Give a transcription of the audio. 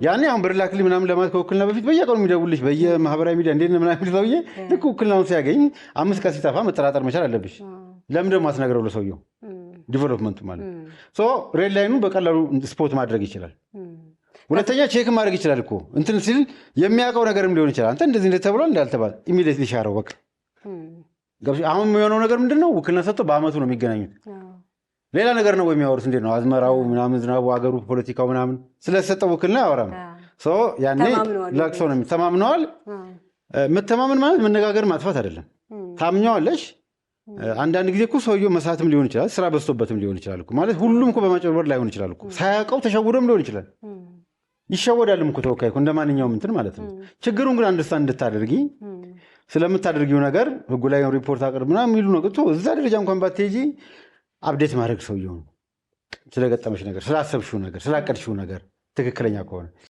ያኔ አሁን ብር ላክልኝ ምናምን ለማለት ከውክልና በፊት በየቀኑ የሚደውልሽ በየማህበራዊ ሚዲያ እንዴት ነው ምናምን ሰውዬ ልክ ውክልናውን ሲያገኝ 5 ቀን ሲጠፋ መጠራጠር መቻል አለብሽ። ለምን ደግሞ አትነግረው ለሰውየው? ዲቨሎፕመንቱ ማለት ሶ ሬድ ላይኑ በቀላሉ ስፖት ማድረግ ይችላል። ሁለተኛ ቼክ ማድረግ ይችላል እኮ እንትን ሲል የሚያውቀው ነገርም ሊሆን ይችላል። አንተ እንደዚህ እንደተብሏል እንዳልተባለ ኢሚዲየትሊ ሻረው በቃ። አሁን የሚሆነው ነገር ምንድን ነው? ውክልና ሰጥቶ በአመቱ ነው የሚገናኙት። ሌላ ነገር ነው የሚያወሩት። እንዴት ነው አዝመራው ምናምን ዝናቡ አገሩ ፖለቲካው ምናምን ስለተሰጠው ውክልና አያወራም። ያኔ ለቅሶ ነው ተማምነዋል። መተማመን ማለት መነጋገር ማጥፋት አይደለም። ታምኘዋለሽ። አንዳንድ ጊዜ እኮ ሰውየው መሳትም ሊሆን ይችላል፣ ስራ በዝቶበትም ሊሆን ይችላል እኮ ማለት ሁሉም እኮ በማጭበርበር ላይሆን ይችላል እኮ ሳያውቀው ተሸውዶም ሊሆን ይችላል። ይሸወዳልም እኮ ተወካይ እኮ እንደማንኛውም እንትን ማለት ነው። ችግሩን ግን አንደርስታንድ እንድታደርጊ ስለምታደርጊው ነገር ህጉ ላይ ሪፖርት አቅርብ ምናምን የሚሉ ነው። እዛ ደረጃ እንኳን ባትሄጂ አፕዴት ማድረግ ሰውየው ነው ስለገጠመሽ ነገር፣ ስላሰብሽው ነገር፣ ስላቀድሽው ነገር ትክክለኛ ከሆነ